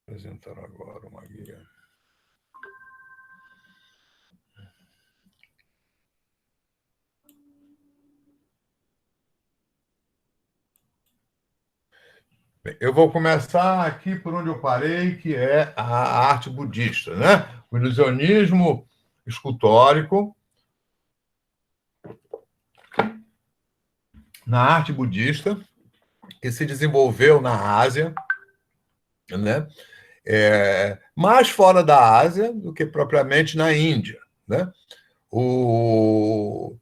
Apresentar agora uma guia. Bem, eu vou começar aqui por onde eu parei, que é a arte budista, né? O ilusionismo escultórico na arte budista, que se desenvolveu na Ásia, né? Mais fora da Ásia do que propriamente na Índia, né? O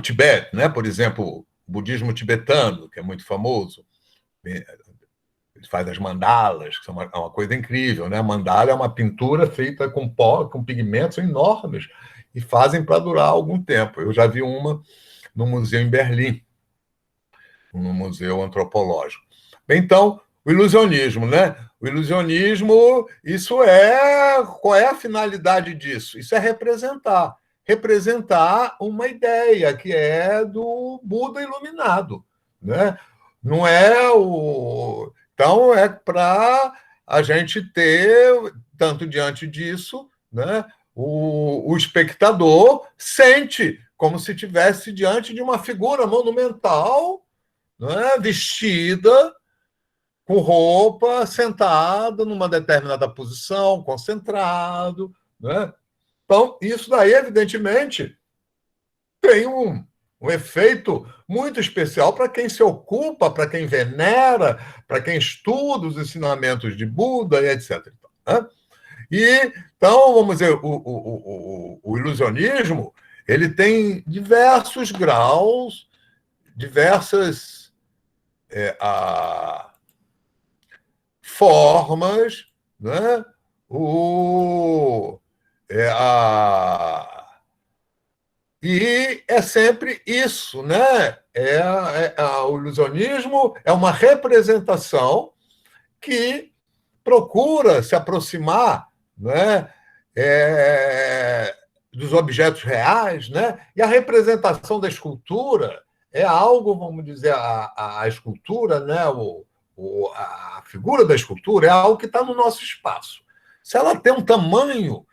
Tibete, né? Por exemplo, o budismo tibetano, que é muito famoso, ele faz as mandalas, que são uma coisa incrível, né? A mandala é uma pintura feita com pó, com pigmentos enormes, e fazem para durar algum tempo. Eu já vi uma no museu em Berlim, no museu antropológico. Então, o ilusionismo, né? O ilusionismo, qual é a finalidade disso? Isso é representar uma ideia que é do Buda iluminado, né? Não é o... Então, é para a gente ter, tanto diante disso, né? O espectador sente como se estivesse diante de uma figura monumental, né? Vestida com roupa, sentado numa determinada posição, concentrado, né? Então, isso daí, evidentemente, tem um efeito muito especial para quem se ocupa, para quem venera, para quem estuda os ensinamentos de Buda e etc. Né? E, então, vamos dizer, o ilusionismo ele tem diversos graus, diversas formas, né? E é sempre isso, né? O ilusionismo é uma representação que procura se aproximar, né? Dos objetos reais, né? E a representação da escultura é algo, vamos dizer, a escultura, né? A figura da escultura é algo que está no nosso espaço. Se ela tem um tamanho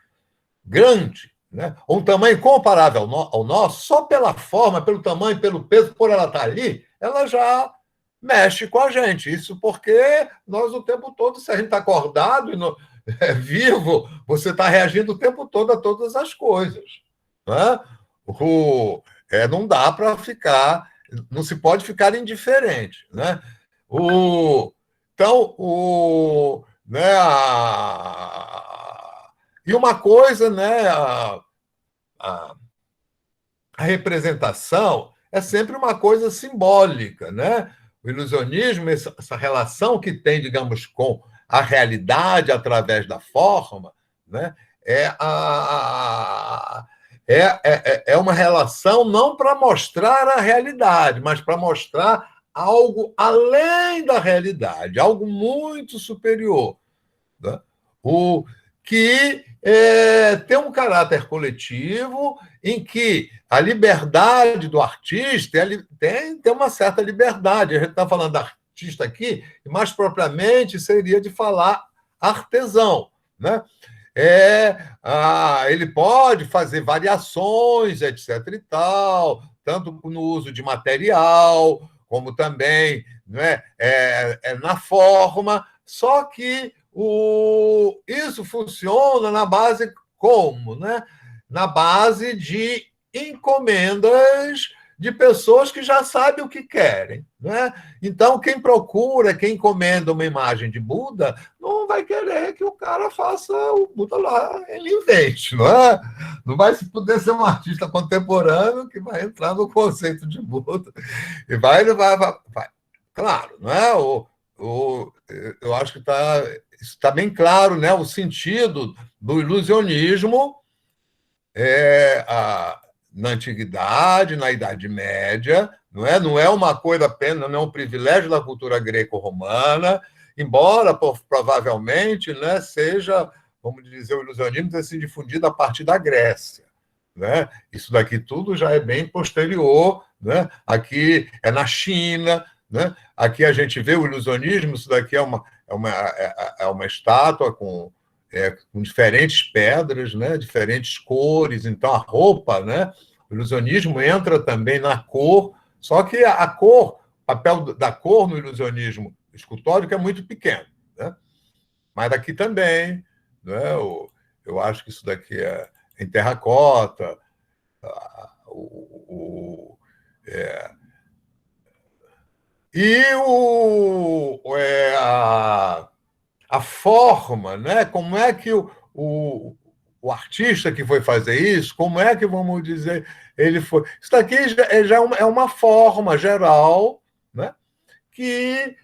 grande, né, ou um tamanho comparável ao nosso, só pela forma, pelo tamanho, pelo peso, por ela estar ali, ela já mexe com a gente. Isso porque nós o tempo todo, se a gente está acordado e vivo, você está reagindo o tempo todo a todas as coisas. Né? Não dá para ficar, não se pode ficar indiferente. Né? Então, né, e uma coisa, né, a representação é sempre uma coisa simbólica, né? O ilusionismo, essa relação que tem, digamos, com a realidade através da forma, né? É uma relação não para mostrar a realidade, mas para mostrar algo além da realidade, algo muito superior. Né? Que tem um caráter coletivo em que a liberdade do artista tem uma certa liberdade. A gente está falando artista aqui, e mais propriamente seria de falar artesão. Né? Ele pode fazer variações, etc. e tal, tanto no uso de material, como também, né, na forma, só que isso funciona na base como? Né? Na base de encomendas de pessoas que já sabem o que querem. Né? Então, quem procura, quem encomenda uma imagem de Buda, não vai querer que o cara faça o Buda lá, ele invente. Não é? Não vai poder ser um artista contemporâneo que vai entrar no conceito de Buda. E vai. Claro, não é? Eu acho que está bem claro, né? O sentido do ilusionismo na antiguidade, na Idade Média, não é uma coisa apenas, não é um privilégio da cultura greco-romana, embora provavelmente, né, seja, vamos dizer, o ilusionismo tenha sido difundido a partir da Grécia. Né? Isso daqui tudo já é bem posterior, né? Aqui é na China, né? Aqui a gente vê o ilusionismo, isso daqui é uma estátua com diferentes pedras, né? Diferentes cores, então a roupa, né? O ilusionismo entra também na cor, só que a cor, o papel da cor no ilusionismo escultórico é muito pequeno, né? Mas aqui também, né? Eu acho que isso daqui é em terracota, o, e a forma, né? Como é que o artista que foi fazer isso, como é que, vamos dizer, ele foi. Isso daqui já é uma forma geral, né? Que,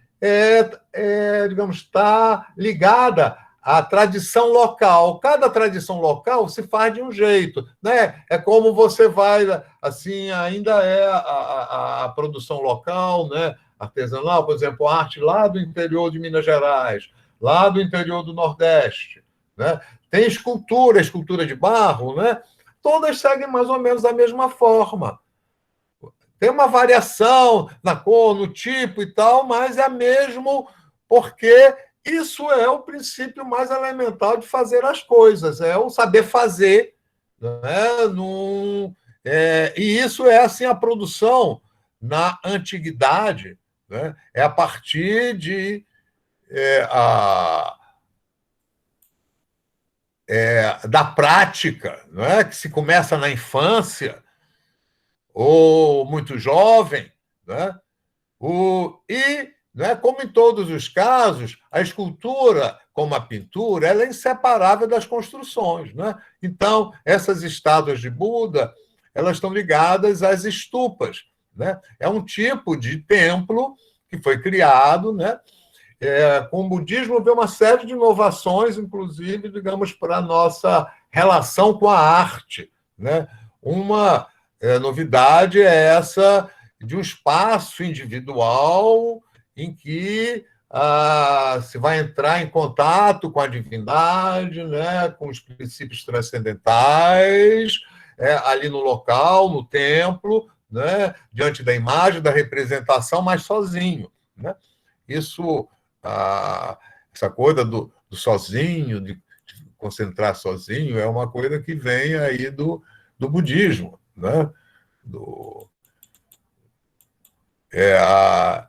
digamos, está ligada à tradição local. Cada tradição local se faz de um jeito, né? É como você vai, assim, ainda é a produção local, né? Artesanal, por exemplo, arte lá do interior de Minas Gerais, lá do interior do Nordeste, né? Tem escultura de barro, né? Todas seguem mais ou menos a mesma forma. Tem uma variação na cor, no tipo e tal, mas é mesmo porque isso é o princípio mais elemental de fazer as coisas, é o saber fazer, né? E isso é assim a produção na antiguidade, né? É a partir de da prática, não é? Que se começa na infância ou muito jovem, né? Né, como em todos os casos, a escultura, como a pintura, ela é inseparável das construções. Né? Então, essas estátuas de Buda, elas estão ligadas às estupas. Né? É um tipo de templo que foi criado, né? Com o budismo veio uma série de inovações, inclusive, digamos, para a nossa relação com a arte. Né? Uma novidade é essa de um espaço individual em que se vai entrar em contato com a divindade, né, com os princípios transcendentais, ali no local, no templo, né, diante da imagem, da representação, mas sozinho. Né? Isso, essa coisa do sozinho, de concentrar sozinho, é uma coisa que vem aí do budismo, né?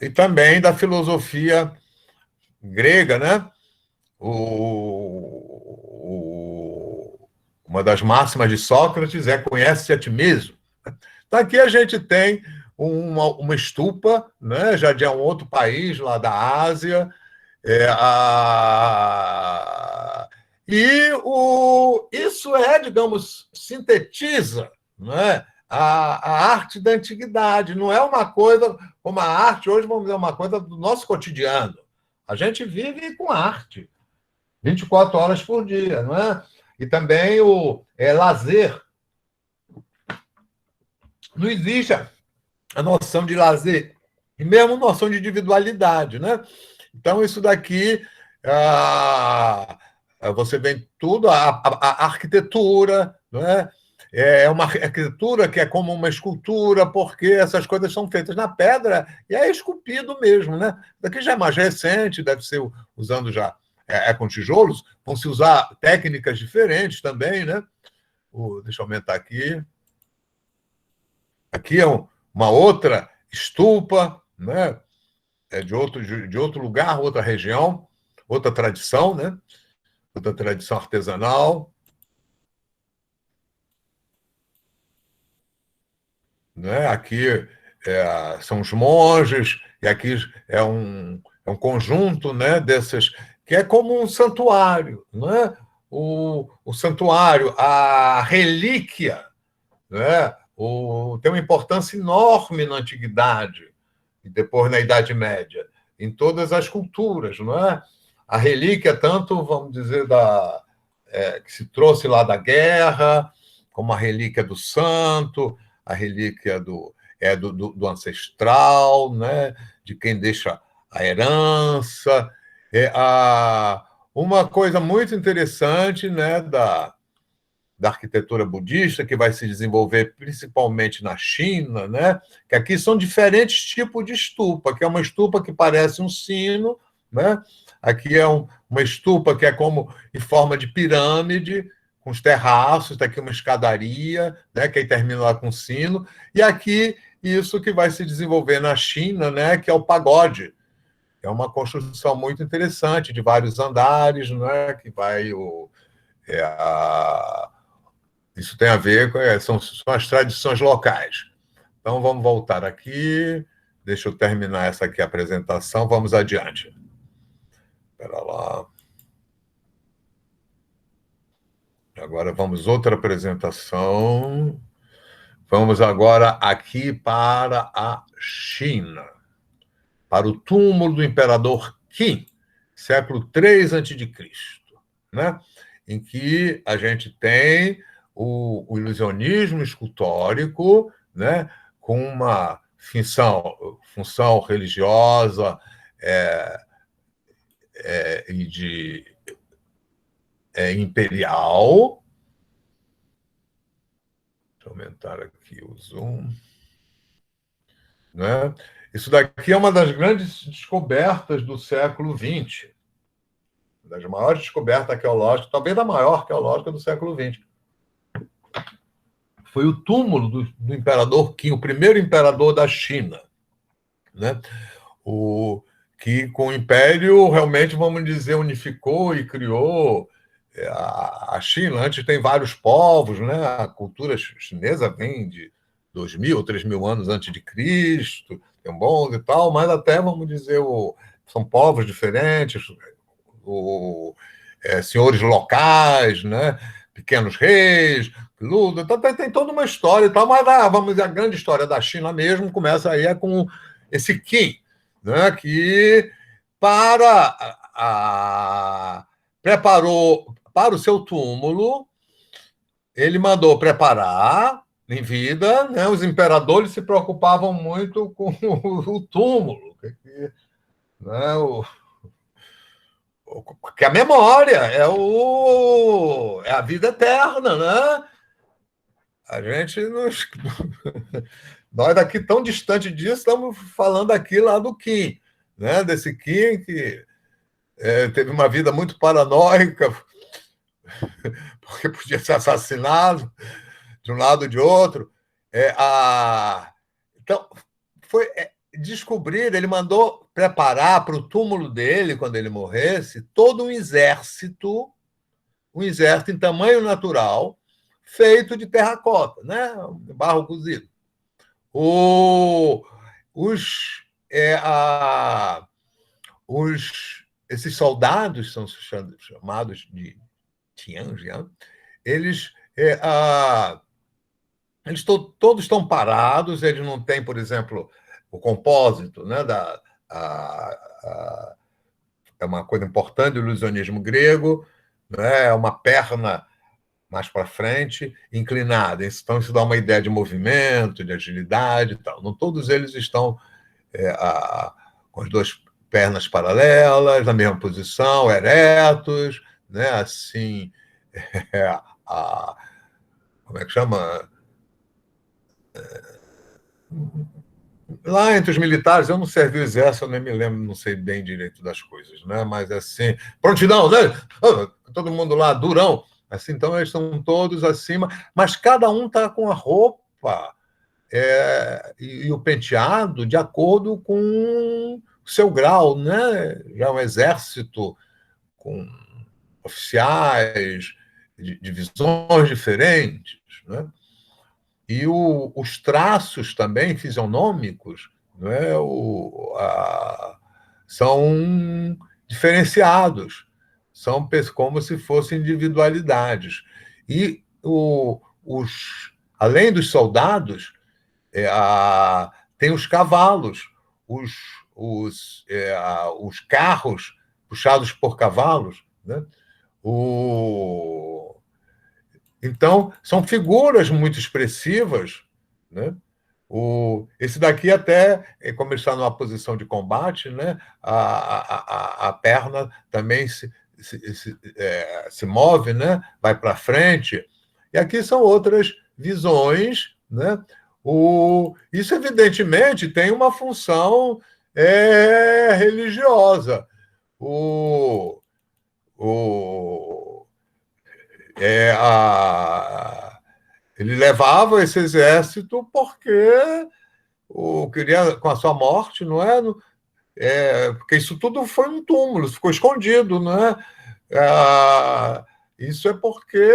E também da filosofia grega, né? Uma das máximas de Sócrates é conhece-te a ti mesmo. Então, aqui a gente tem uma estupa, né? Já de um outro país lá da Ásia, isso digamos, sintetiza, não é? A arte da antiguidade. Não é uma coisa como a arte hoje, vamos dizer, uma coisa do nosso cotidiano. A gente vive com arte 24 horas por dia, não é? E também o lazer. Não existe a noção de lazer e mesmo noção de individualidade, né? Então, isso daqui, você vê tudo, a arquitetura, não é? É uma arquitetura que é como uma escultura, porque essas coisas são feitas na pedra e é esculpido mesmo, né? Daqui já é mais recente, deve ser usando já com tijolos, vão se usar técnicas diferentes também, né? Deixa eu aumentar aqui. Aqui é uma outra estupa, né? De outro lugar, outra região, outra tradição, né? Outra tradição artesanal. Né? Aqui são os monges, e aqui é um conjunto, né, dessas, que é como um santuário. Né? O santuário, a relíquia, né? Tem uma importância enorme na antiguidade e depois na Idade Média, em todas as culturas. Não é? A relíquia, tanto, vamos dizer, que se trouxe lá da guerra, como a relíquia do santo, a relíquia do ancestral, né? De quem deixa a herança. Uma coisa muito interessante, né? da arquitetura budista, que vai se desenvolver principalmente na China, né? Que aqui são diferentes tipos de estupa, que é uma estupa que parece um sino, né? Aqui é uma estupa que é como em forma de pirâmide, com os terraços, está aqui uma escadaria, né? Que aí termina lá com um sino, e aqui isso que vai se desenvolver na China, né? Que é o pagode. É uma construção muito interessante, de vários andares, né? Que vai é a, isso tem a ver com são as tradições locais. Então, vamos voltar aqui. Deixa eu terminar essa aqui a apresentação. Vamos adiante. Espera lá. Agora vamos outra apresentação. Vamos agora aqui para a China, para o túmulo do imperador Qin, século III a.C., né? Em que a gente tem o ilusionismo escultórico, né? Com uma função religiosa e de imperial. Deixa eu aumentar aqui o zoom. Né? Isso daqui é uma das grandes descobertas do século XX, das maiores descobertas arqueológicas, talvez a maior arqueológica do século XX. Foi o túmulo do imperador Qin, o primeiro imperador da China, né? Que com o império realmente, vamos dizer, unificou e criou a China. Antes tem vários povos, né? A cultura chinesa vem de 2.000 ou 3.000 anos antes de Cristo, tem bons e tal, mas até, vamos dizer, são povos diferentes, senhores locais, né? Pequenos reis, Ludo, então tem toda uma história e tal, mas vamos dizer, a grande história da China mesmo começa aí com esse Qin, né? Que preparou para o seu túmulo, ele mandou preparar em vida, né? Os imperadores se preocupavam muito com o túmulo, né? Que a memória é a vida eterna, né? A gente não. Nós daqui tão distante disso, estamos falando aqui lá do Qin, né? Desse Qin que teve uma vida muito paranoica, porque podia ser assassinado de um lado ou de outro. Então, foi descobrir, ele mandou preparar para o túmulo dele, quando ele morresse, todo um exército em tamanho natural, feito de terracota, né? Barro cozido. Esses soldados são chamados de Tianjian, eles todos estão parados, eles não têm, por exemplo, o compósito, né, é uma coisa importante do ilusionismo grego, né, é uma perna mais para frente, inclinada. Então, isso dá uma ideia de movimento, de agilidade e tal. Não todos eles estão com as duas pernas paralelas, na mesma posição, eretos, né, assim, como é que chama? Lá entre os militares, eu não servi o exército, eu nem me lembro, não sei bem direito das coisas, né? Mas assim, prontidão, né? Todo mundo lá, durão. Assim, então eles estão todos acima, mas cada um está com a roupa e o penteado de acordo com o seu grau, né? Já um exército com oficiais de divisões diferentes, né? E os traços também fisionômicos, né, são diferenciados, são como se fossem individualidades. E além dos soldados, tem os cavalos, os carros puxados por cavalos, né? Então, são figuras muito expressivas, né? Esse daqui até, como ele está numa posição de combate, né? A perna também se move, né? Vai para frente, E aqui são outras visões, né? Isso, evidentemente, tem uma função religiosa. O, o, é, a, ele levava esse exército porque queria, com a sua morte, não é? Porque isso tudo foi um túmulo, ficou escondido, não é? Isso é porque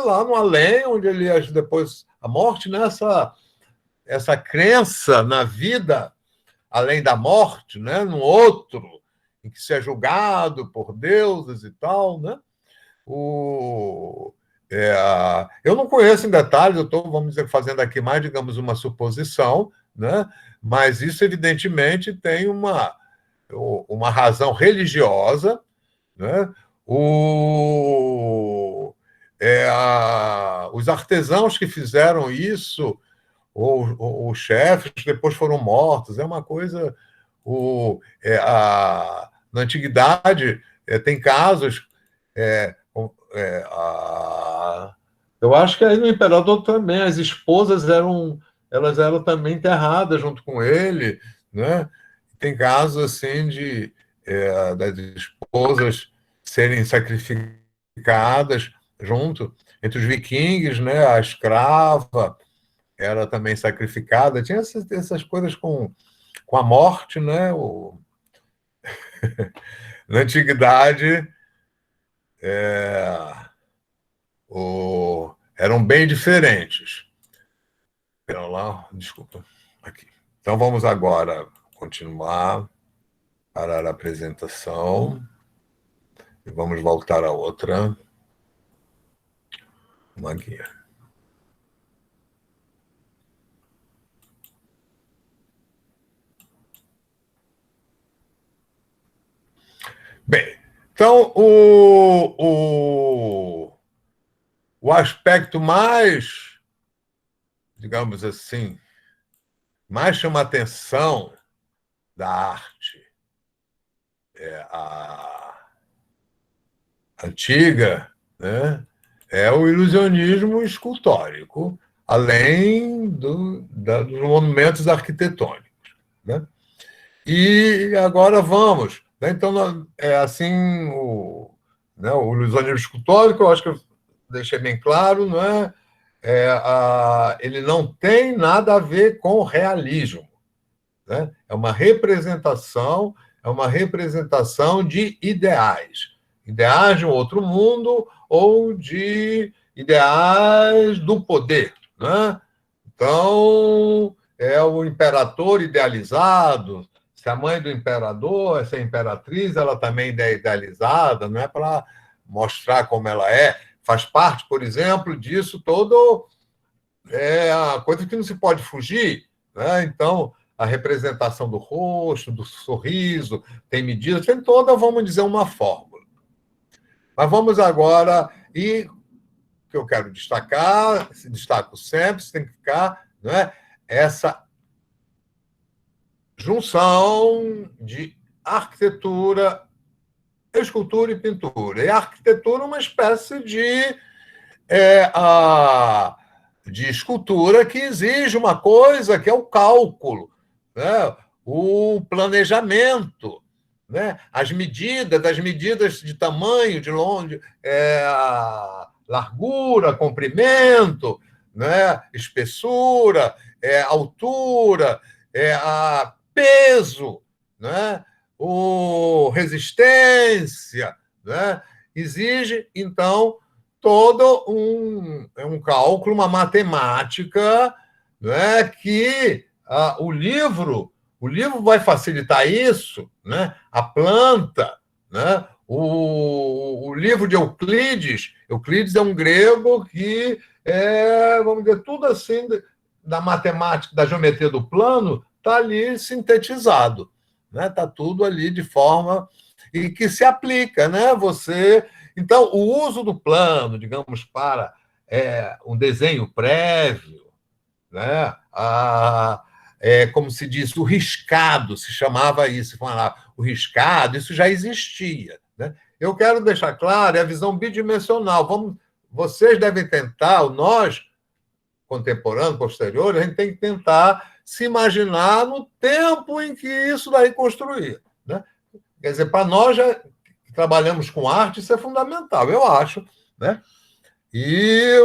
lá no além, onde ele depois a morte, né? Essa crença na vida além da morte, né? No outro, em que se é julgado por deuses e tal, né? Eu não conheço em detalhes, eu estou, vamos dizer, fazendo aqui mais, digamos, uma suposição, né? Mas isso, evidentemente, tem uma razão religiosa, né? Os artesãos que fizeram isso, ou os chefes, depois foram mortos, é uma coisa. Na antiguidade, tem casos. Eu acho que aí no imperador também as esposas elas eram também enterradas junto com ele, né? Tem casos assim das esposas serem sacrificadas junto entre os vikings, né? A escrava era também sacrificada. Tinha essas coisas com a morte, né? Na antiguidade, eram bem diferentes. Pera lá, desculpa. Aqui. Então vamos agora continuar para a apresentação e vamos voltar a outra. Uma guia. Bem, então o aspecto mais, digamos assim, mais chama atenção da arte a antiga, né, é o ilusionismo escultórico, além dos monumentos arquitetônicos, né? E agora vamos, né? Então, assim, o ilusionismo escultórico, eu acho que eu deixei bem claro, não é? Ele não tem nada a ver com realismo, né? É uma representação de ideais de um outro mundo ou de ideais do poder, né? Então, é o imperador idealizado. Se a mãe do imperador, essa imperatriz, ela também é idealizada, não é para mostrar como ela é. Faz parte, por exemplo, disso todo a coisa que não se pode fugir, né? Então, a representação do rosto, do sorriso, tem medidas, tem toda, vamos dizer, uma fórmula. Mas vamos agora, e o que eu quero destacar, se destaco sempre, se tem que ficar, né? Essa junção de arquitetura, escultura e pintura. E a arquitetura é uma espécie de escultura que exige uma coisa que é o cálculo, né? O planejamento, né? As medidas de tamanho, de longe, largura, comprimento, né? Espessura, altura, peso, né? Resistência, né? Exige, então, todo um cálculo, uma matemática, né, que o livro vai facilitar isso, né? A planta, né? O livro de Euclides é um grego que vamos dizer, tudo assim da matemática, da geometria do plano, está ali sintetizado, né? Está tudo ali de forma e que se aplica, né? Então, o uso do plano, digamos, para um desenho prévio, né? Como se diz, o riscado, se chamava isso, o riscado, isso já existia, né? Eu quero deixar claro, é a visão bidimensional. vocês devem tentar, nós, contemporâneos, posteriores, a gente tem que tentar se imaginar no tempo em que isso daí construía. Né? Quer dizer, para nós, já, que trabalhamos com arte, isso é fundamental, eu acho. Né? E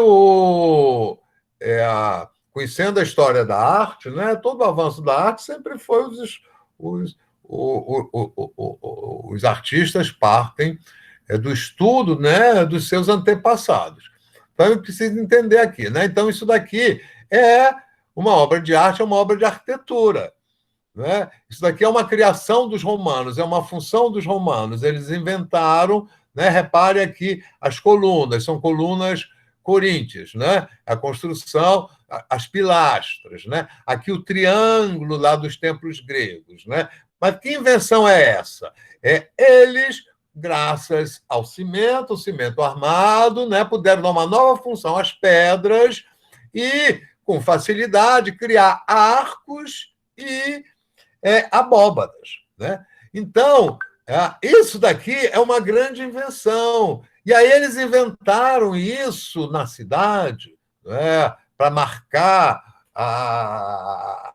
conhecendo a história da arte, né, todo o avanço da arte sempre foi os artistas partem do estudo, né, dos seus antepassados. Então, eu preciso entender aqui. Né? Então, isso daqui é uma obra de arte, é uma obra de arquitetura. Né? Isso daqui é uma criação dos romanos, é uma função dos romanos. Eles inventaram, né? Repare aqui, as colunas, são colunas coríntias, né? A construção, as pilastras, né? Aqui o triângulo lá dos templos gregos. Né? Mas que invenção é essa? Eles, graças ao cimento, o cimento armado, né? Puderam dar uma nova função às pedras e, com facilidade, criar arcos e abóbadas. Né? Então, isso daqui é uma grande invenção. E aí eles inventaram isso na cidade, né, para marcar a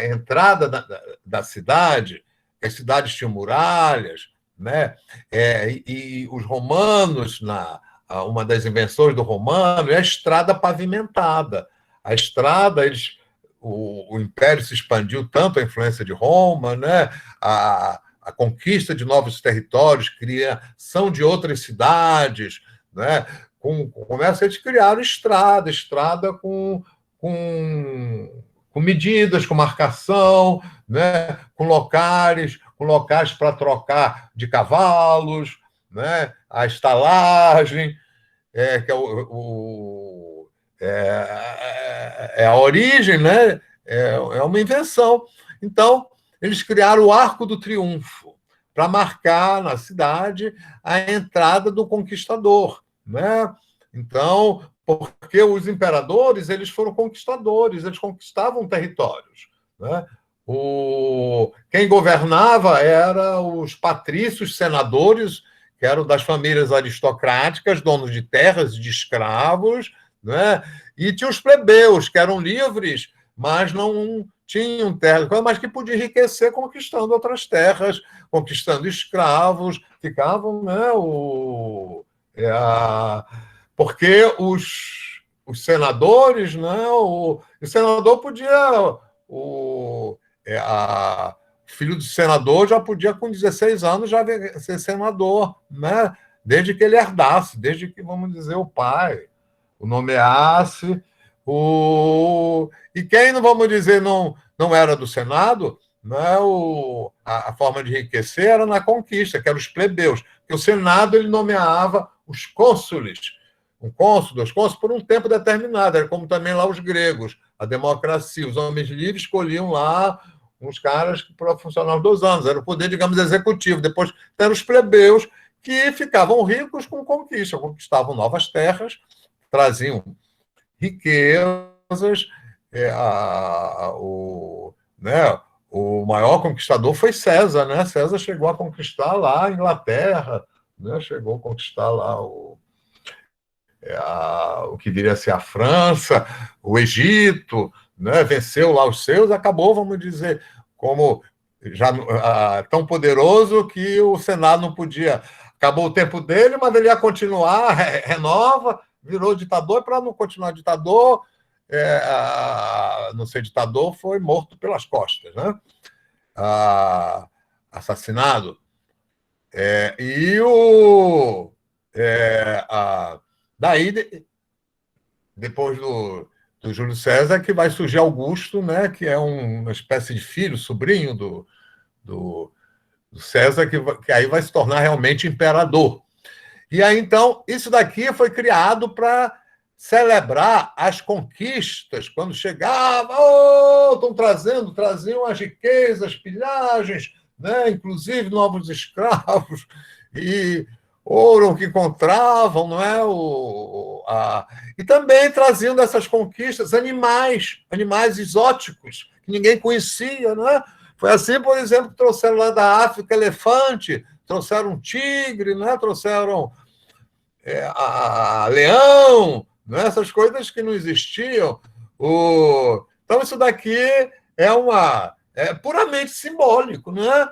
entrada da cidade. As cidades tinham muralhas, né? E os romanos, uma das invenções do romano é a estrada pavimentada. A estrada, o Império se expandiu tanto, a influência de Roma, né? A conquista de novos territórios, criação de outras cidades, né? Começa, eles criaram estrada com medidas, com marcação, né? com locais para trocar de cavalos, né? A estalagem, que é a origem, né? É uma invenção. Então, eles criaram o Arco do Triunfo para marcar na cidade a entrada do conquistador. Né? Então, porque os imperadores eles foram conquistadores, eles conquistavam territórios. Né? Quem governava eram os patrícios, senadores, que eram das famílias aristocráticas, donos de terras, de escravos, né? E tinha os plebeus, que eram livres, mas não tinham terras, mas que podiam enriquecer conquistando outras terras, conquistando escravos, ficavam, né, porque os senadores, né, o senador podia, o filho do senador já podia, com 16 anos, já ser senador, né, desde que ele herdasse, desde que, vamos dizer, o pai o nomeasse. E quem, não vamos dizer, não era do Senado, né, a forma de enriquecer era na conquista, que eram os plebeus. Porque o Senado ele nomeava os cônsules, um cônsul, dois cônsules, por um tempo determinado. Era como também lá os gregos, a democracia. Os homens livres escolhiam lá uns caras para funcionar os 2 anos. Era o poder, digamos, executivo. Depois eram os plebeus que ficavam ricos com conquista, conquistavam novas terras, traziam riquezas. O maior conquistador foi César, né? César chegou a conquistar lá a Inglaterra, né? Chegou a conquistar lá o que viria a ser a França, o Egito, né? Venceu lá os seus, acabou, vamos dizer, como já tão poderoso que o Senado não podia. Acabou o tempo dele, mas ele ia continuar, renova, virou ditador, para não continuar ditador, não ser ditador, foi morto pelas costas, né? Assassinado. Daí, depois do Júlio César, que vai surgir Augusto, né? Que é uma espécie de filho, sobrinho do César, que aí vai se tornar realmente imperador. E aí, então, isso daqui foi criado para celebrar as conquistas. Quando chegava, traziam as riquezas, pilhagens, né? Inclusive novos escravos, e ouro que encontravam, não é? E também traziam dessas conquistas animais exóticos, que ninguém conhecia, não é? Foi assim, por exemplo, que trouxeram lá da África elefante, trouxeram tigre, né? Trouxeram leão, né? Essas coisas que não existiam. Então, isso daqui é puramente simbólico, né?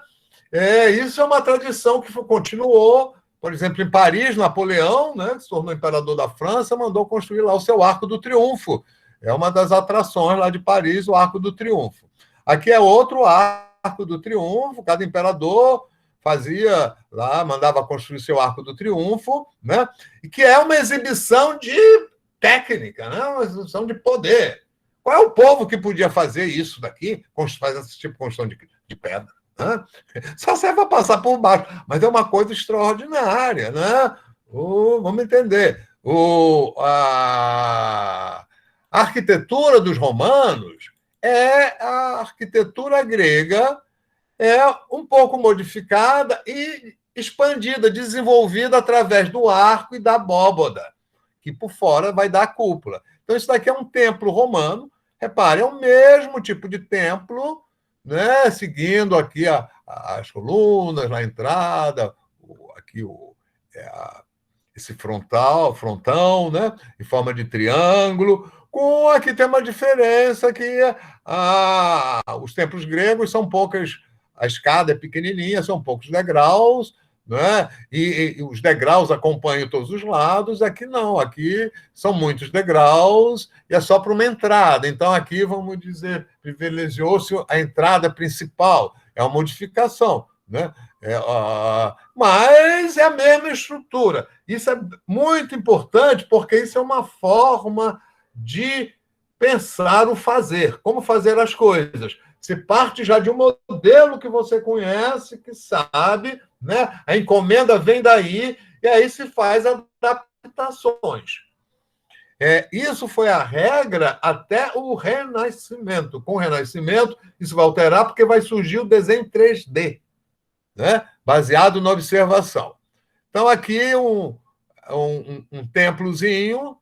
Isso é uma tradição que continuou. Por exemplo, em Paris, Napoleão, né, que se tornou imperador da França, mandou construir lá o seu Arco do Triunfo. É uma das atrações lá de Paris, o Arco do Triunfo. Aqui é outro Arco do Triunfo, cada imperador fazia lá, mandava construir seu Arco do Triunfo, né? E que é uma exibição de técnica, né? Uma exibição de poder. Qual é o povo que podia fazer isso daqui, fazer esse tipo de construção de pedra? Né? Só serve para passar por baixo, mas é uma coisa extraordinária, né? Vamos entender. A arquitetura dos romanos é a arquitetura grega, é um pouco modificada e expandida, desenvolvida através do arco e da abóboda, que por fora vai dar a cúpula. Então, isso daqui é um templo romano. Repare, é o mesmo tipo de templo, né? Seguindo aqui as colunas na entrada, aqui esse frontão, né? Em forma de triângulo. Aqui tem uma diferença que os templos gregos são poucas, a escada é pequenininha, são poucos degraus, né? E os degraus acompanham todos os lados. Aqui não, aqui são muitos degraus e é só para uma entrada. Então, aqui, vamos dizer, privilegiou-se a entrada principal. É uma modificação, né? Mas é a mesma estrutura. Isso é muito importante, porque isso é uma forma de pensar o fazer, como fazer as coisas. Você parte já de um modelo que você conhece, que sabe, né? A encomenda vem daí, e aí se faz adaptações. Isso foi a regra até o Renascimento. Com o Renascimento, isso vai alterar, porque vai surgir o desenho 3D, né? Baseado na observação. Então, aqui um templozinho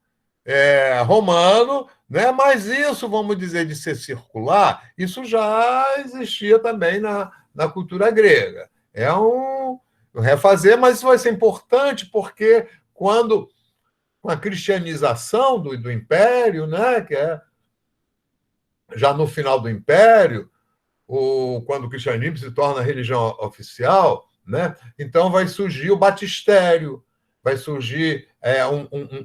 romano, né? Mas isso, vamos dizer, de ser circular, isso já existia também na cultura grega. É um refazer, mas isso vai ser importante porque quando, com a cristianização do Império, né? Que é já no final do Império, quando o cristianismo se torna a religião oficial, né? Então vai surgir o batistério, vai surgir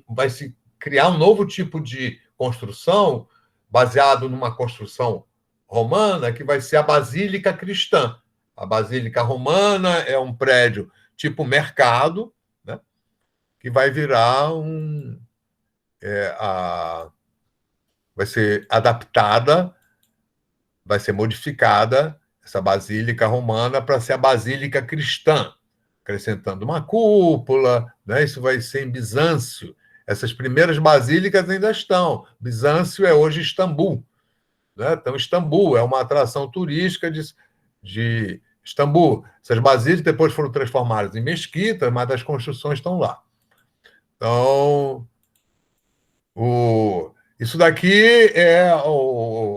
vai se criar um novo tipo de construção baseado numa construção romana, que vai ser a Basílica Cristã. A Basílica Romana é um prédio tipo mercado, né? Que vai virar vai ser adaptada, vai ser modificada essa basílica romana para ser a basílica cristã, acrescentando uma cúpula, né? Isso vai ser em Bizâncio. Essas primeiras basílicas ainda estão. Bizâncio é hoje Istambul, né? Então, Istambul é uma atração turística de Istambul. Essas basílicas depois foram transformadas em mesquitas, mas as construções estão lá. Então, isso daqui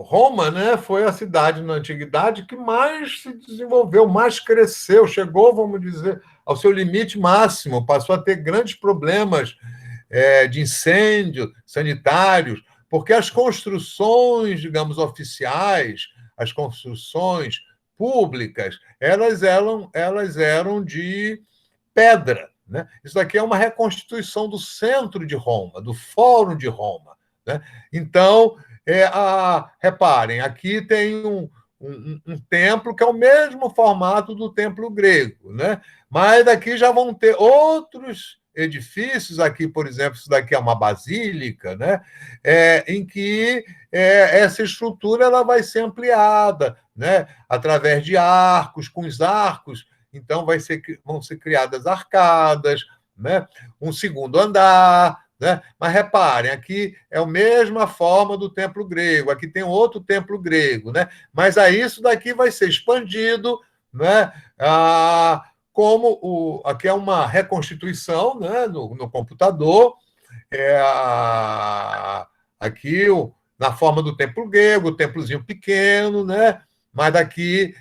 Roma, né? Foi a cidade na antiguidade que mais se desenvolveu, mais cresceu, chegou, vamos dizer, ao seu limite máximo, passou a ter grandes problemas de incêndio sanitários, porque as construções, digamos, oficiais, as construções públicas, elas eram de pedra. Né? Isso daqui é uma reconstituição do centro de Roma, do Fórum de Roma. Né? Então, reparem, aqui tem um templo que é o mesmo formato do templo grego, né? Mas daqui já vão ter outros edifícios. Aqui, por exemplo, isso daqui é uma basílica, né? Em que essa estrutura ela vai ser ampliada, né? Através de arcos, com os arcos. Então, vão ser criadas arcadas, né? Um segundo andar, né? Mas reparem, aqui é a mesma forma do templo grego, aqui tem outro templo grego, né? Mas aí isso daqui vai ser expandido, né? Aqui é uma reconstituição, né? no computador, aqui na forma do templo grego, o templozinho pequeno, né? Mas daqui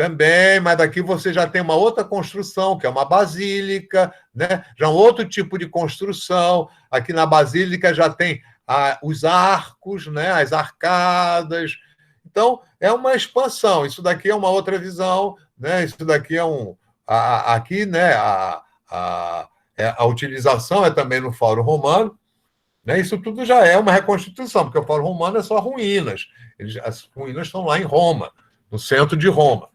Também, mas daqui você já tem uma outra construção, que é uma basílica, né? Já um outro tipo de construção. Aqui na basílica já tem os arcos, né? As arcadas. Então, é uma expansão. Isso daqui é uma outra visão, né? Isso daqui é aqui, né? A utilização é também no Fórum Romano, né? Isso tudo já é uma reconstituição, porque o Fórum Romano é só ruínas. As ruínas estão lá em Roma, no centro de Roma.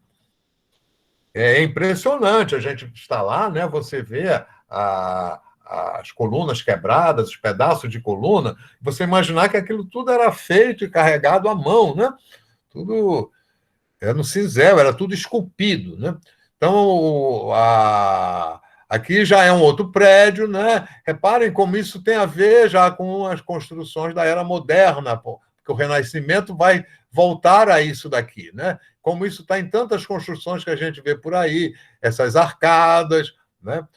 É impressionante a gente estar lá, né? Você vê as colunas quebradas, os pedaços de coluna, você imaginar que aquilo tudo era feito e carregado à mão, né? Tudo era no cinzel, era tudo esculpido, né? Então, aqui já é um outro prédio, né? Reparem como isso tem a ver já com as construções da era moderna, porque o Renascimento vai voltar a isso daqui, né? Como isso está em tantas construções que a gente vê por aí, essas arcadas, né?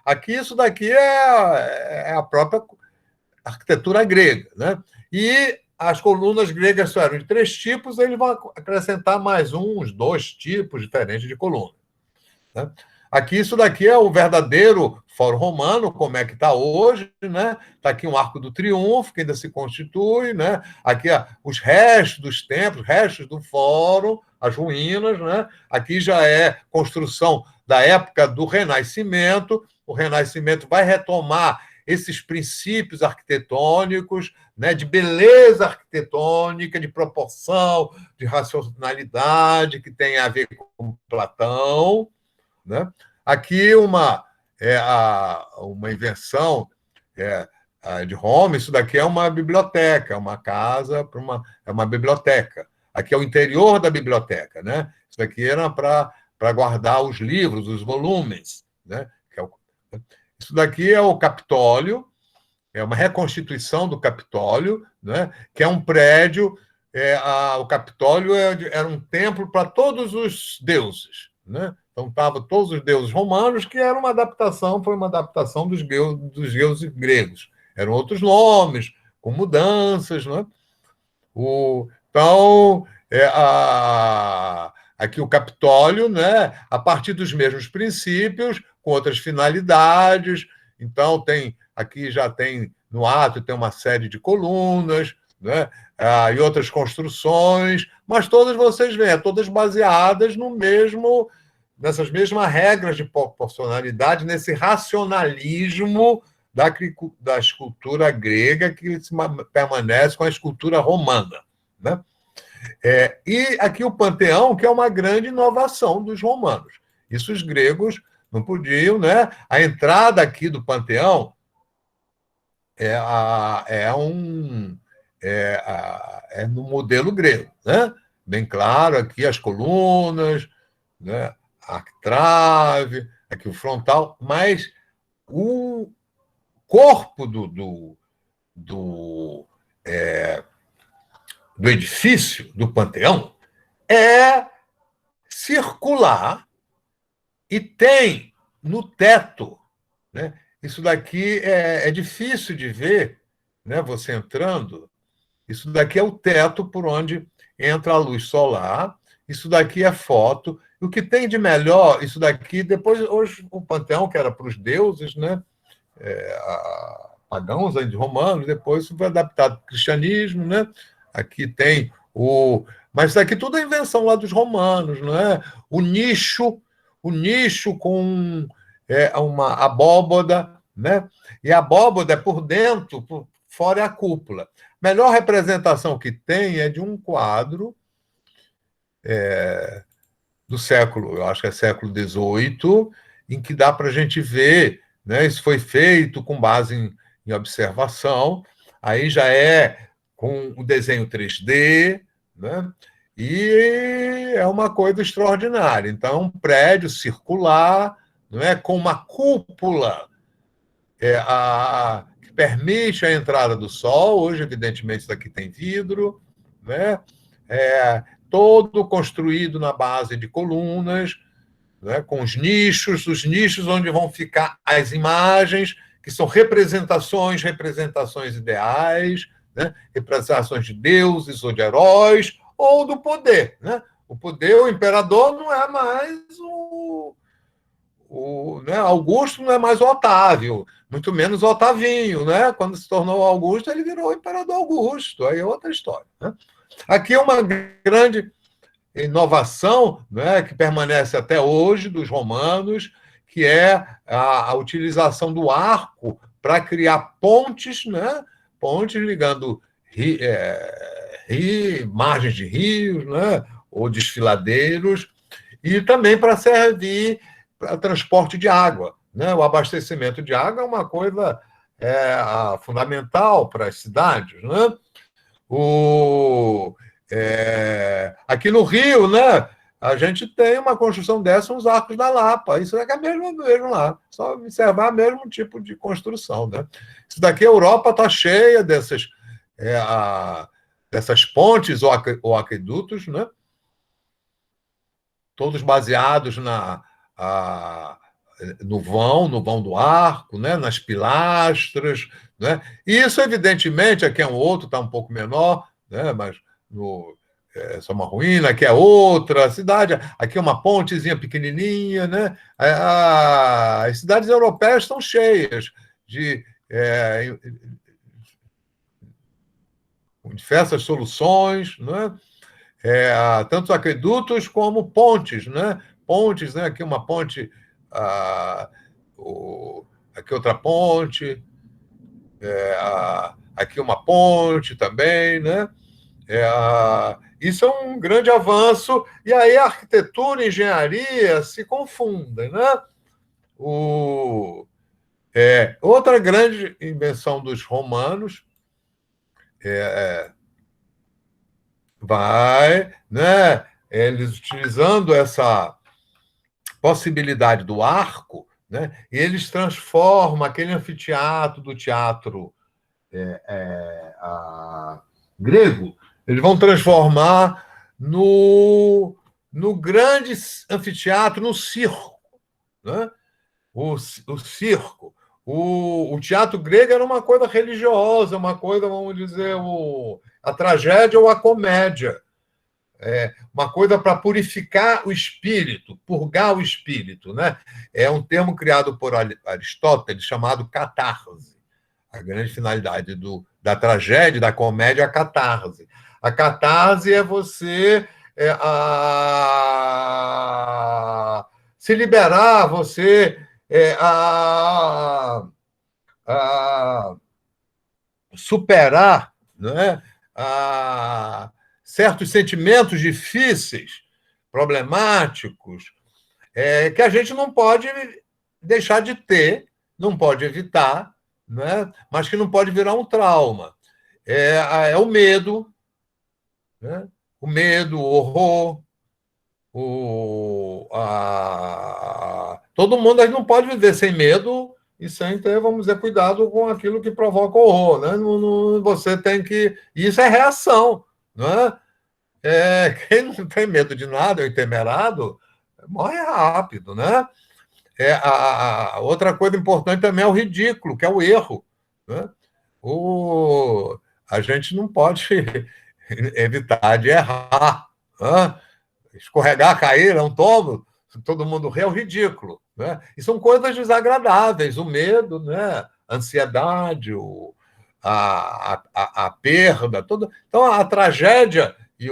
Aqui, isso daqui é a própria arquitetura grega, né? E as colunas gregas eram de 3 tipos, ele vai acrescentar mais uns 2 tipos diferentes de coluna, né? Aqui, isso daqui é o verdadeiro Fórum Romano, como é que está hoje, né? Está aqui um Arco do Triunfo, que ainda se constitui, né? Aqui os restos dos templos, restos do Fórum, as ruínas, né? Aqui já é construção da época do Renascimento. O Renascimento vai retomar esses princípios arquitetônicos, né, de beleza arquitetônica, de proporção, de racionalidade, que tem a ver com Platão, né? Aqui uma invenção de Roma, isso daqui é uma biblioteca, é uma casa é uma biblioteca. Aqui é o interior da biblioteca, né? Isso daqui era para guardar os livros, os volumes, né? Isso daqui é o Capitólio, é uma reconstituição do Capitólio, né? Que é um prédio. O Capitólio era um templo para todos os deuses, né? Então, estavam todos os deuses romanos, que era foi uma adaptação dos deuses gregos. Eram outros nomes, com mudanças, né? Então, aqui o Capitólio, né? A partir dos mesmos princípios, com outras finalidades. Então, aqui já tem, no átrio, tem uma série de colunas, né? E outras construções, mas todas vocês veem, todas baseadas nessas mesmas regras de proporcionalidade, nesse racionalismo da escultura grega que permanece com a escultura romana, né? E aqui o Panteão, que é uma grande inovação dos romanos. Isso os gregos não podiam, né? A entrada aqui do Panteão é no modelo grego, né? Bem claro, aqui as colunas, né? A arquitrave, aqui o frontal, mas o corpo do edifício, do Panteão, é circular e tem no teto, né? Isso daqui é difícil de ver, né? Você entrando. Isso daqui é o teto por onde entra a luz solar. Isso daqui é foto. O que tem de melhor, isso daqui, depois, hoje, o Panteão, que era para os deuses, né? Pagãos, romanos, depois isso foi adaptado para o cristianismo, né? Aqui tem Mas isso aqui tudo é invenção lá dos romanos, não é? O nicho com uma abóboda, né? E a abóboda é por dentro, por fora é a cúpula. Melhor representação que tem é de um quadro do século, eu acho que é século XVIII, em que dá para a gente ver, né? Isso foi feito com base em observação, aí já é com o desenho 3D, né? E é uma coisa extraordinária. Então, um prédio circular, não é, com uma cúpula que permite a entrada do sol. Hoje, evidentemente, isso aqui tem vidro, né? Todo construído na base de colunas, né? Com os nichos onde vão ficar as imagens, que são representações ideais, né? Representações de deuses ou de heróis, ou do poder, né? O poder, o imperador não é mais né, Augusto não é mais o Otávio, muito menos o Otavinho, né? Quando se tornou Augusto, ele virou o imperador Augusto, aí é outra história. Né? Aqui é uma grande inovação, né, que permanece até hoje dos romanos, que é a utilização do arco para criar pontes, né? Pontes ligando margens de rios, né? Ou desfiladeiros, e também para servir para transporte de água. Né? O abastecimento de água é uma coisa fundamental para as cidades. Né? Aqui no Rio, né, a gente tem uma construção dessa, uns arcos da Lapa. Isso é que é mesmo lá. Só observar o mesmo tipo de construção. Né? Isso daqui, a Europa está cheia dessas pontes ou aquedutos, né? Todos baseados no vão do arco, né? Nas pilastras. Né? E isso, evidentemente, aqui é um outro, está um pouco menor, né? Mas essa é uma ruína, aqui é outra cidade, aqui é uma pontezinha pequenininha. Né? As cidades europeias estão cheias de diversas soluções, né? Tanto aquedutos como pontes, né? Pontes, né? Aqui uma ponte, aqui outra ponte, aqui uma ponte também, né? Isso é um grande avanço, e aí a arquitetura e a engenharia se confundem, né? Outra grande invenção dos romanos né? Eles utilizando essa possibilidade do arco, né? E eles transformam aquele anfiteatro do teatro grego, eles vão transformar no grande anfiteatro, no circo. Né? O circo. O teatro grego era uma coisa religiosa, uma coisa, vamos dizer, a tragédia ou a comédia. Uma coisa para purificar o espírito, purgar o espírito. Né? É um termo criado por Aristóteles chamado catarse. A grande finalidade da tragédia, da comédia, é a catarse. A catarse é você se liberar, você superar, né? Certos sentimentos difíceis, problemáticos, que a gente não pode deixar de ter, não pode evitar, né? Mas que não pode virar um trauma. O medo, né? O medo, o horror, todo mundo não pode viver sem medo e sem ter, vamos dizer, cuidado com aquilo que provoca horror. Né? Você tem que... Isso é reação. Né? Quem não tem medo de nada, é o temerado, morre rápido. Né? Outra coisa importante também é o ridículo, que é o erro. Né? A gente não pode evitar de errar. Né? Escorregar, cair, é um tombo, todo mundo ri, é um ridículo. Né? E são coisas desagradáveis, o medo, né? A ansiedade, a perda. Então, a tragédia e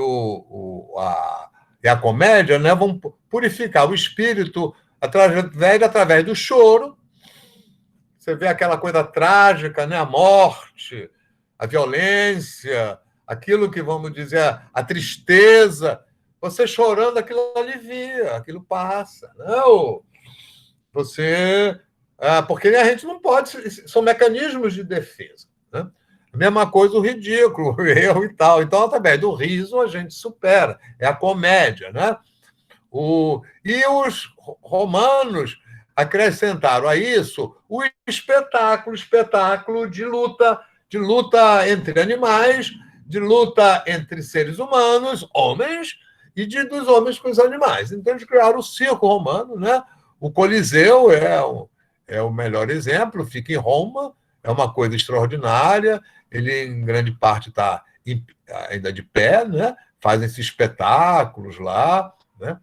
a comédia, né, vão purificar o espírito através do choro. Você vê aquela coisa trágica, né? A morte, a violência, aquilo que, vamos dizer, a tristeza. Você chorando, aquilo alivia, aquilo passa. Não, porque a gente não pode, são mecanismos de defesa. Né? A mesma coisa o ridículo, o erro e tal. Então, através do riso, a gente supera. É a comédia. Né? E os romanos acrescentaram a isso o espetáculo de luta entre animais, de luta entre seres humanos, homens, e dos homens com os animais. Então, eles criaram o circo romano. Né? O Coliseu é o melhor exemplo, fica em Roma, é uma coisa extraordinária, ele, em grande parte, está ainda de pé, né? fazem-se espetáculos lá, né?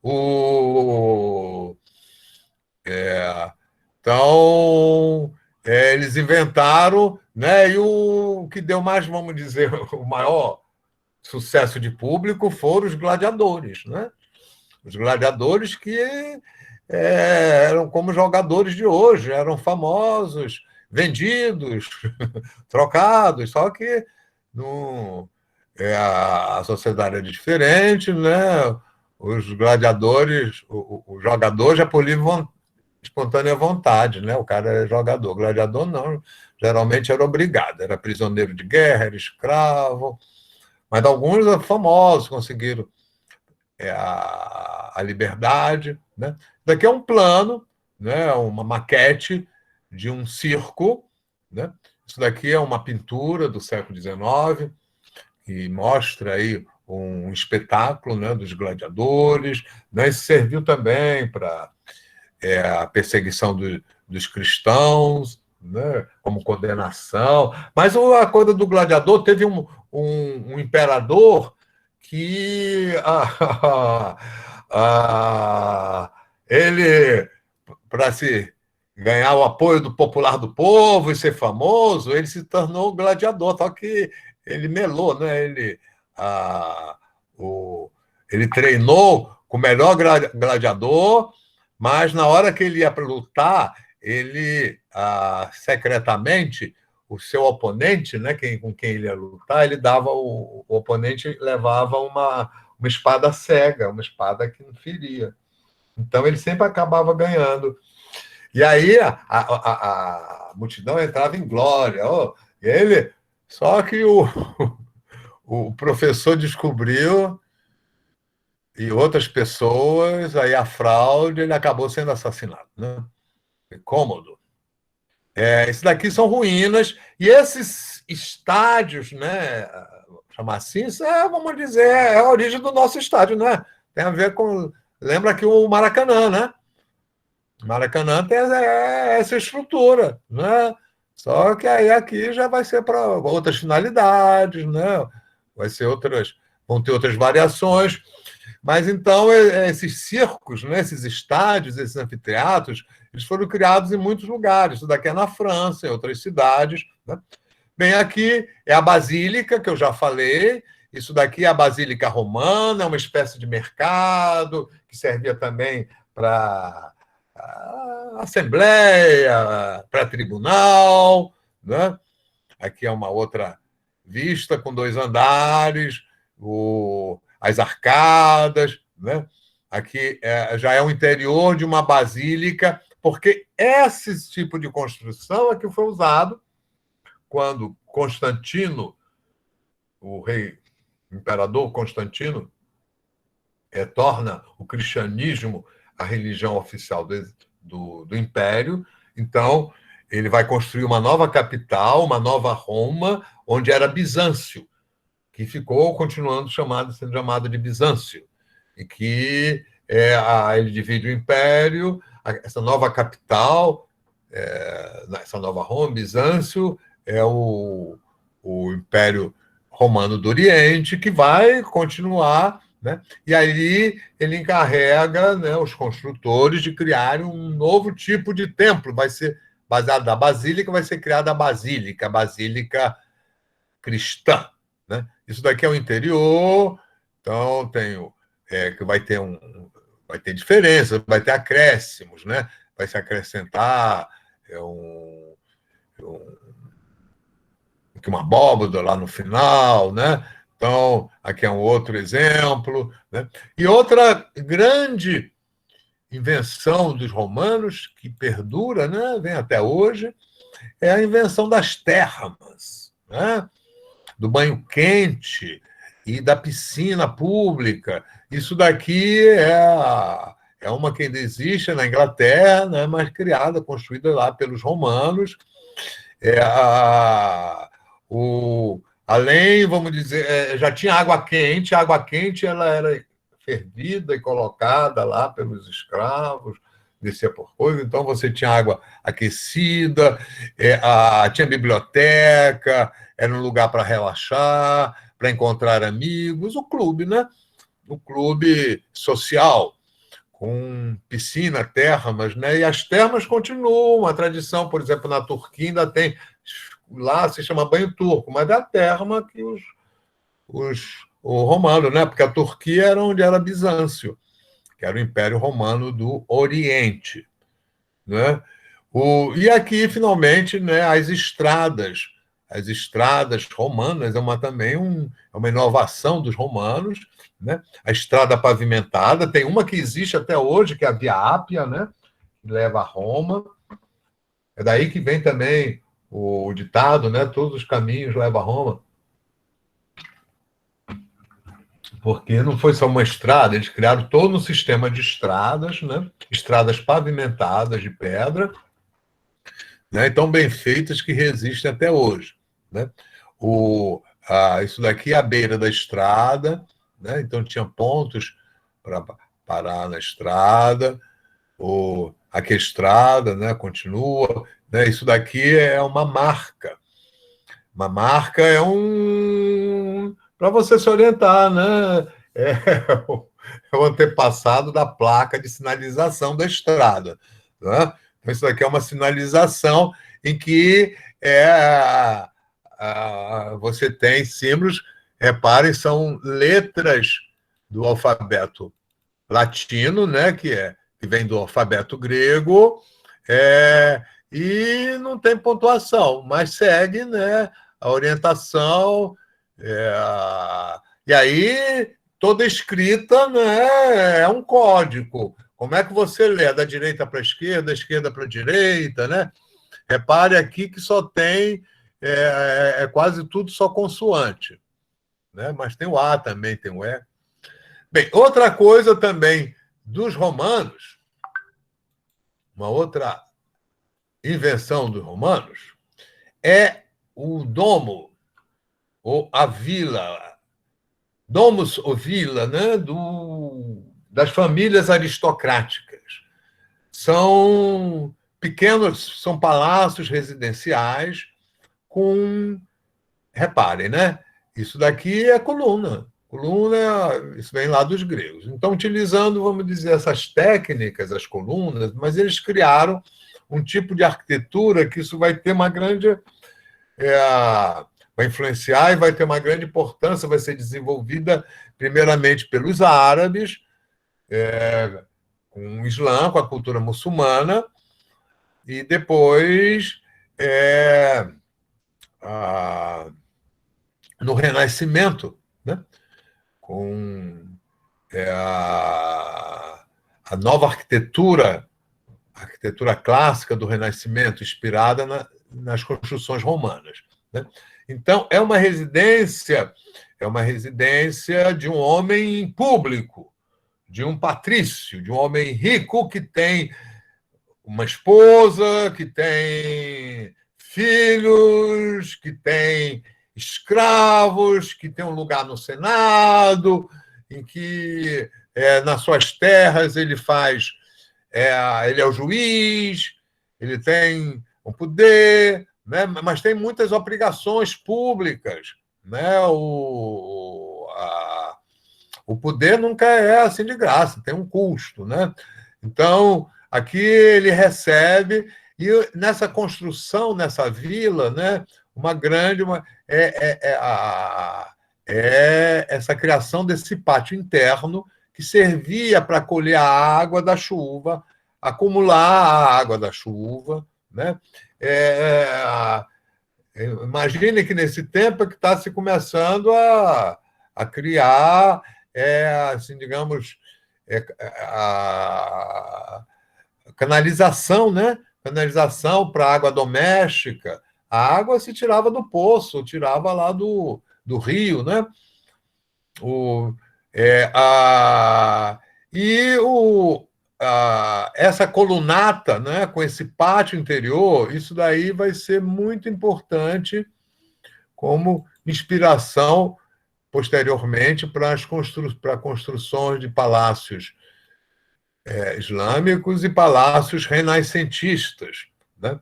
O, então, eles inventaram, né? E o que deu mais, vamos dizer, o maior sucesso de público foram os gladiadores, né? Os gladiadores que eram como jogadores de hoje, eram famosos, vendidos, trocados, só que no, a sociedade é diferente, né? Os gladiadores, o jogador já por livre espontânea vontade, né? O cara é jogador, gladiador não, geralmente era obrigado, era prisioneiro de guerra, era escravo, mas alguns famosos conseguiram a liberdade, né? Daqui é um plano, né? Uma maquete de um circo, né? Isso daqui é uma pintura do século XIX que mostra aí um espetáculo, né, dos gladiadores, né? Isso serviu também para a perseguição dos cristãos, né, como condenação. Mas a coisa do gladiador teve um imperador que ele, para se ganhar o apoio do popular do povo e ser famoso, ele se tornou gladiador, só que ele melou, né? Ah, o, ele treinou com o melhor gladiador, mas na hora que ele ia para lutar, ele secretamente o seu oponente, né, com quem ele ia lutar, ele dava o oponente levava uma espada cega, uma espada que não feria. Então ele sempre acabava ganhando. E aí a multidão entrava em glória. Oh, ele, só que o professor descobriu e outras pessoas, aí a fraude, ele acabou sendo assassinado, né? Cômodo. Isso daqui são ruínas, e esses estádios, né, chamar assim, isso vamos dizer, é a origem do nosso estádio, né? Tem a ver com. Lembra que o Maracanã, né? O Maracanã tem essa estrutura, né? Só que aí aqui já vai ser para outras finalidades, né? Vai ser vão ter outras variações. Mas então esses circos, né, esses estádios, esses anfiteatros, eles foram criados em muitos lugares. Isso daqui é na França, em outras cidades, né? Bem, aqui é a Basílica, que eu já falei. Isso daqui é a Basílica Romana, é uma espécie de mercado que servia também para assembleia, para tribunal, né? Aqui é uma outra vista com 2 andares, as arcadas, né? Aqui já é o interior de uma basílica, porque esse tipo de construção é que foi usado quando Constantino, o rei o imperador Constantino, torna o cristianismo a religião oficial do império. Então, ele vai construir uma nova capital, uma nova Roma, onde era Bizâncio, que ficou continuando sendo chamado de Bizâncio, e que ele divide o império, essa nova capital, essa nova Roma, Bizâncio, é o Império Romano do Oriente, que vai continuar, né? E aí ele encarrega, né, os construtores de criarem um novo tipo de templo, vai ser baseado na Basílica, vai ser criada a Basílica cristã, né? Isso daqui é o interior, então que vai ter diferença, vai ter acréscimos, né? Vai se acrescentar uma abóbada lá no final, né? Então, aqui é um outro exemplo, né? E outra grande invenção dos romanos, que perdura, né? Vem até hoje, é a invenção das termas, né? Do banho quente e da piscina pública. Isso daqui é uma que ainda existe na Inglaterra, né? Mas criada, construída lá pelos romanos. É além, vamos dizer, já tinha a água quente ela era fervida e colocada lá pelos escravos, descia por coisa, então você tinha água aquecida, tinha biblioteca, era um lugar para relaxar, para encontrar amigos, o clube, né? O clube social, com piscina, termas, né? E as termas continuam. A tradição, por exemplo, na Turquia ainda tem, lá se chama banho turco, mas é a terma que o romano, né? Porque a Turquia era onde era Bizâncio, que era o Império Romano do Oriente, né? E aqui, finalmente, né, as estradas romanas é uma inovação dos romanos, né? A estrada pavimentada, tem uma que existe até hoje, que é a Via Ápia, né? Que leva a Roma. É daí que vem também o ditado, né? Todos os caminhos levam a Roma. Porque não foi só uma estrada, eles criaram todo um sistema de estradas, né? Estradas pavimentadas de pedra, né? Tão bem feitas que resistem até hoje, né? Isso daqui é a beira da estrada, né? Então tinha pontos para parar na estrada, aqui a estrada, né? Continua, né? Isso daqui é uma marca. Uma marca é para você se orientar, né? É, é o antepassado da placa de sinalização da estrada, né? Então, isso daqui é uma sinalização em que você tem símbolos, reparem, são letras do alfabeto latino, né? Que vem do alfabeto grego, e não tem pontuação, mas segue, né, a orientação, e aí toda escrita, né, é um código. Como é que você lê? Da direita para a esquerda, da esquerda para a direita, né? Repare aqui que só tem, quase tudo só consoante, né? Mas tem o A também, tem o E. Bem, outra coisa também dos romanos, uma outra invenção dos romanos, é o domo, ou a vila, domus ou vila, né, das famílias aristocráticas. São pequenos, são palácios residenciais com, reparem, né? Isso daqui é coluna. Coluna, isso vem lá dos gregos. Então, utilizando, vamos dizer, essas técnicas, as colunas, mas eles criaram um tipo de arquitetura que isso vai ter uma grande. Vai influenciar e vai ter uma grande importância, vai ser desenvolvida primeiramente pelos árabes, com o Islã, com a cultura muçulmana, e depois no Renascimento, né? Com a nova arquitetura, a arquitetura clássica do Renascimento, inspirada nas construções romanas, né? Então, é uma residência de um homem público, de um patrício, de um homem rico que tem uma esposa, que tem filhos, que tem escravos, que tem um lugar no Senado, em que nas suas terras ele ele é o juiz, ele tem um poder, né? Mas tem muitas obrigações públicas, né? O poder nunca é assim de graça, tem um custo, né? Então, aqui ele recebe, e nessa construção, nessa vila, né, essa criação desse pátio interno que servia para colher a água da chuva, acumular a água da chuva, né? Imagine que nesse tempo é que está se começando a criar, assim, digamos, a canalização, né? Canalização para água doméstica. A água se tirava do poço, tirava lá do rio, né? O, é, a, e essa colunata, né, com esse pátio interior, isso daí vai ser muito importante como inspiração posteriormente para construções de palácios islâmicos e palácios renascentistas, né?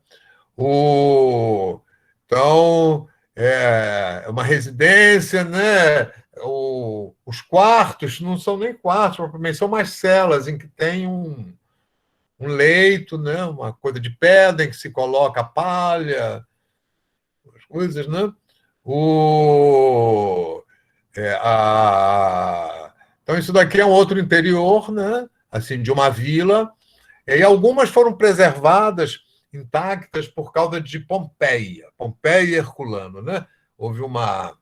Então, é uma residência, né? Os quartos não são nem quartos, propriamente, são mais celas em que tem um leito, né? Uma coisa de pedra em que se coloca palha, as coisas, né? O, Então, isso daqui é um outro interior, né? Assim, de uma vila, e algumas foram preservadas intactas por causa de Pompeia, Pompeia e Herculano, né? Houve uma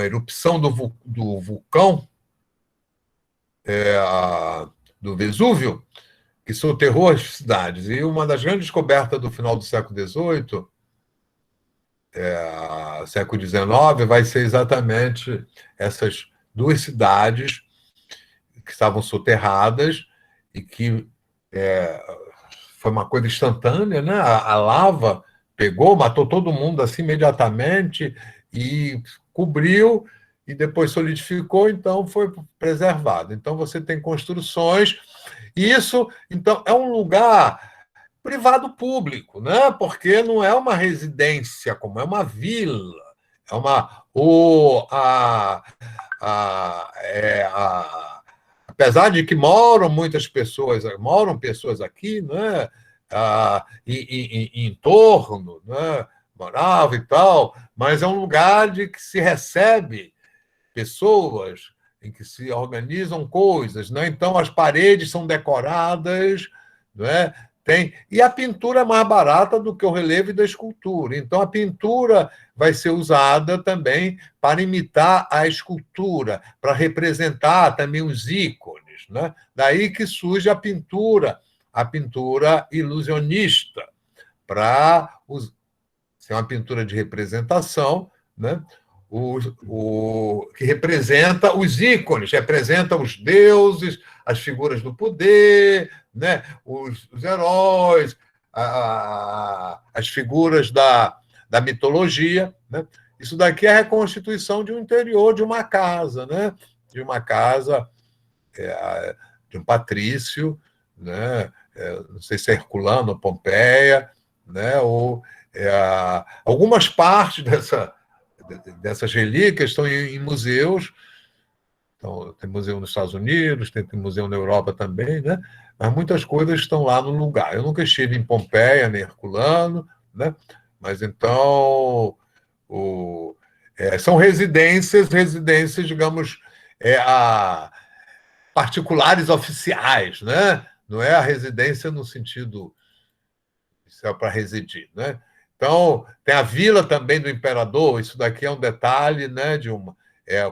erupção do vulcão, do Vesúvio, que soterrou as cidades. E uma das grandes descobertas do final do século XVIII, século XIX, vai ser exatamente essas duas cidades que estavam soterradas e que foi uma coisa instantânea, né? A lava pegou, matou todo mundo assim imediatamente e cobriu e depois solidificou, então foi preservado. Então você tem construções, e isso então é um lugar privado público, né? Porque não é uma residência, como é uma vila, é uma apesar de que moram pessoas aqui, né? Em torno, né? Morava e tal, mas é um lugar de que se recebe pessoas, em que se organizam coisas, né? Então as paredes são decoradas, né? E a pintura é mais barata do que o relevo da escultura. Então a pintura vai ser usada também para imitar a escultura, para representar também os ícones, né? Daí que surge a pintura ilusionista, para ser uma pintura de representação, né? Que representa os ícones, representa os deuses, as figuras do poder, né? Os heróis, as figuras da mitologia. Né? Isso daqui é a reconstituição de um interior de uma casa, né? De uma casa, de um patrício, né? Não sei se é Herculano ou Pompeia, né? Ou algumas partes dessas relíquias estão em museus. Então, tem museu nos Estados Unidos, tem museu na Europa também, né? Mas muitas coisas estão lá no lugar. Eu nunca estive em Pompeia, nem Herculano, né? Mas então são residências, digamos, particulares oficiais, né? Não é a residência no sentido é para residir, né? Então, tem a vila também do imperador, isso daqui é um detalhe, né, de uma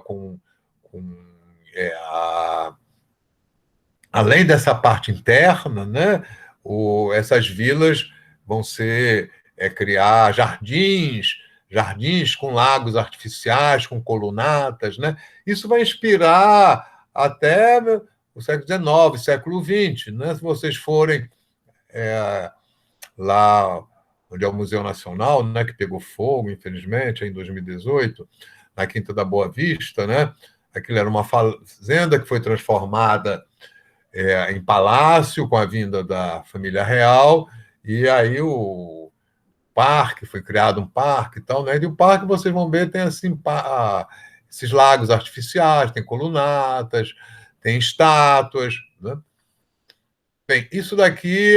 com além dessa parte interna, né, essas vilas vão ser criar jardins com lagos artificiais, com colunatas, né? Isso vai inspirar até o século XIX, século XX, né? Se vocês forem lá onde é o Museu Nacional, né, que pegou fogo, infelizmente, em 2018, na Quinta da Boa Vista, né? Aquilo era uma fazenda que foi transformada em palácio com a vinda da família real, e aí foi criado um parque e tal, né? E o parque vocês vão ver tem assim esses lagos artificiais, tem colunatas, tem estátuas, né? Bem, isso daqui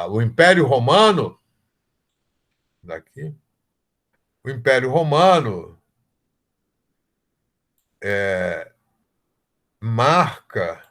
o Império Romano, daqui, o Império Romano marca